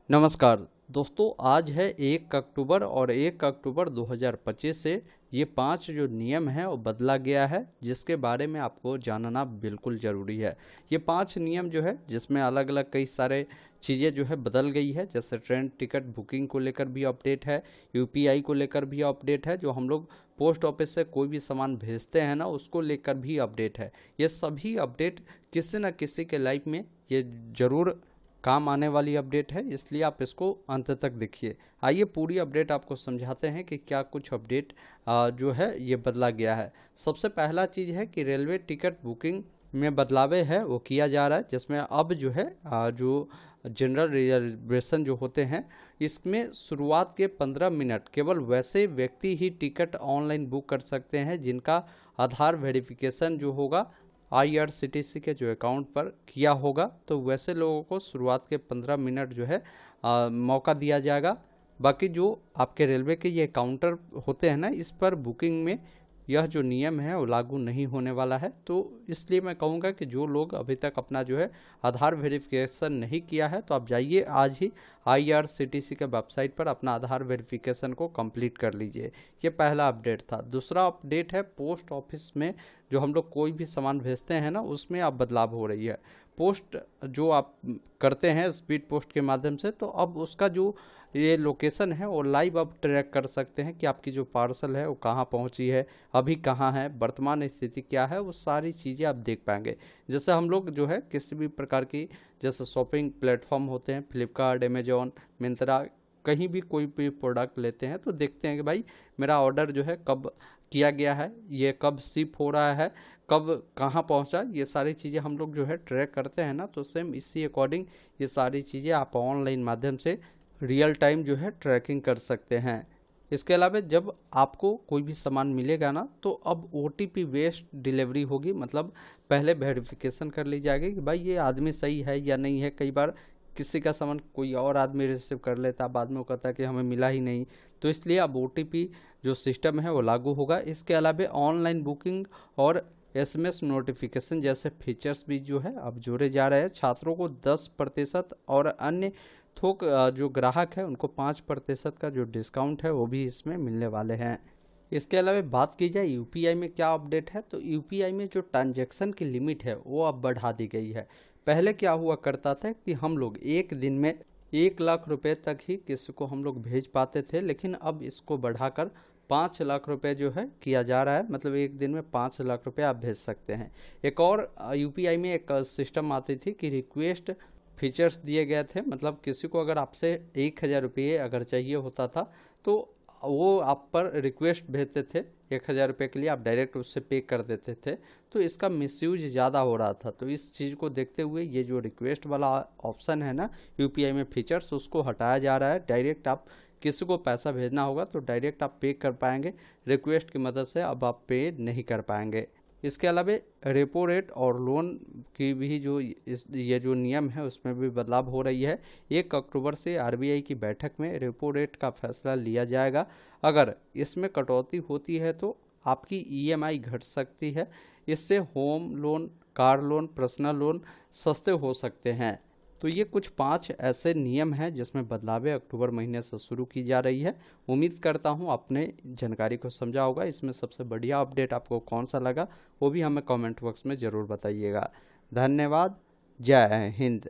नमस्कार दोस्तों, आज है 1 अक्टूबर और 1 अक्टूबर 2025 से ये 5 जो नियम हैं वो बदला गया है, जिसके बारे में आपको जानना बिल्कुल ज़रूरी है। ये 5 नियम जो है जिसमें अलग अलग कई सारे चीज़ें जो है बदल गई है, जैसे ट्रेन टिकट बुकिंग को लेकर भी अपडेट है, यूपीआई को लेकर भी अपडेट है, जो हम लोग पोस्ट ऑफिस से कोई भी सामान भेजते हैं ना उसको लेकर भी अपडेट है। ये सभी अपडेट किसी न किसी के लाइफ में ये ज़रूर काम आने वाली अपडेट है, इसलिए आप इसको अंत तक देखिए। आइए पूरी अपडेट आपको समझाते हैं कि क्या कुछ अपडेट जो है ये बदला गया है। सबसे पहला चीज़ है कि रेलवे टिकट बुकिंग में बदलाव है वो किया जा रहा है, जिसमें अब जो है जो जनरल रिजर्वेशन जो होते हैं इसमें शुरुआत के 15 मिनट केवल वैसे व्यक्ति ही टिकट ऑनलाइन बुक कर सकते हैं जिनका आधार वेरिफिकेशन जो होगा आईआरसीटीसी के जो अकाउंट पर किया होगा। तो वैसे लोगों को शुरुआत के 15 मिनट जो है मौका दिया जाएगा। बाकी जो आपके रेलवे के ये काउंटर होते हैं ना, इस पर बुकिंग में यह जो नियम है वो लागू नहीं होने वाला है। तो इसलिए मैं कहूँगा कि जो लोग अभी तक अपना जो है आधार वेरिफिकेशन नहीं किया है तो आप जाइए आज ही आईआरसीटीसी के वेबसाइट पर अपना आधार वेरिफिकेशन को कंप्लीट कर लीजिए। ये पहला अपडेट था। दूसरा अपडेट है पोस्ट ऑफिस में जो हम लोग कोई भी सामान भेजते हैं ना उसमें अब बदलाव हो रही है। पोस्ट जो आप करते हैं स्पीड पोस्ट के माध्यम से, तो अब उसका जो ये लोकेशन है वो लाइव अब ट्रैक कर सकते हैं कि आपकी जो पार्सल है वो कहाँ पहुंची है, अभी कहाँ है, वर्तमान स्थिति क्या है, वो सारी चीज़ें आप देख पाएंगे। जैसे हम लोग जो है किसी भी प्रकार की जैसे शॉपिंग प्लेटफॉर्म होते हैं, फ्लिपकार्ट, अमेजोन, मिंत्रा, कहीं भी कोई भी प्रोडक्ट लेते हैं तो देखते हैं कि भाई मेरा ऑर्डर जो है कब किया गया है, ये कब शिप हो रहा है, कब कहाँ पहुँचा, ये सारी चीज़ें हम लोग जो है ट्रैक करते हैं ना। तो सेम इसी अकॉर्डिंग ये सारी चीज़ें आप ऑनलाइन माध्यम से रियल टाइम जो है ट्रैकिंग कर सकते हैं। इसके अलावा जब आपको कोई भी सामान मिलेगा ना तो अब ओटीपी बेस्ड डिलीवरी होगी, मतलब पहले वेरिफिकेशन कर ली जाएगी कि भाई ये आदमी सही है या नहीं है। कई बार किसी का सामान कोई और आदमी रिसीव कर लेता, बाद में वो कहता है कि हमें मिला ही नहीं। तो इसलिए अब ओटीपी जो सिस्टम है वो लागू होगा। इसके अलावा ऑनलाइन बुकिंग और एसएमएस नोटिफिकेशन जैसे फीचर्स भी जो है अब जोड़े जा रहे हैं। छात्रों को 10% और अन्य थोक जो ग्राहक है उनको 5% का जो डिस्काउंट है वो भी इसमें मिलने वाले हैं। इसके अलावा बात की जाए यूपीआई में क्या अपडेट है, तो यूपीआई में जो ट्रांजैक्शन की लिमिट है वो अब बढ़ा दी गई है। पहले क्या हुआ करता था कि हम लोग एक दिन में 1 लाख रुपए तक ही किसी को हम लोग भेज पाते थे, लेकिन अब इसको बढ़ाकर 5 लाख रुपए जो है किया जा रहा है, मतलब एक दिन में 5 लाख रुपए आप भेज सकते हैं। एक और यूपीआई में एक सिस्टम आती थी कि रिक्वेस्ट फीचर्स दिए गए थे, मतलब किसी को अगर आपसे 1,000 रुपये अगर चाहिए होता था तो वो आप पर रिक्वेस्ट भेजते थे 1,000 रुपये के लिए, आप डायरेक्ट उससे पे कर देते थे। तो इसका मिसयूज ज़्यादा हो रहा था। तो इस चीज़ को देखते हुए ये जो रिक्वेस्ट वाला ऑप्शन है ना यूपीआई में फीचर्स, उसको हटाया जा रहा है। डायरेक्ट आप किसी को पैसा भेजना होगा तो डायरेक्ट आप पे कर पाएंगे, रिक्वेस्ट की मदद से अब आप पे नहीं कर पाएंगे। इसके अलावा रेपो रेट और लोन की भी जो ये जो नियम है उसमें भी बदलाव हो रही है। 1 अक्टूबर से आरबीआई की बैठक में रेपो रेट का फैसला लिया जाएगा। अगर इसमें कटौती होती है तो आपकी ईएमआई घट सकती है। इससे home loan, car loan, personal loan सस्ते हो सकते हैं। तो ये कुछ 5 ऐसे नियम हैं जिसमें बदलावें अक्टूबर महीने से शुरू की जा रही है। उम्मीद करता हूँ आपने जानकारी को समझा होगा। इसमें सबसे बढ़िया अपडेट आपको कौन सा लगा वो भी हमें कमेंट बॉक्स में ज़रूर बताइएगा। धन्यवाद। जय हिंद।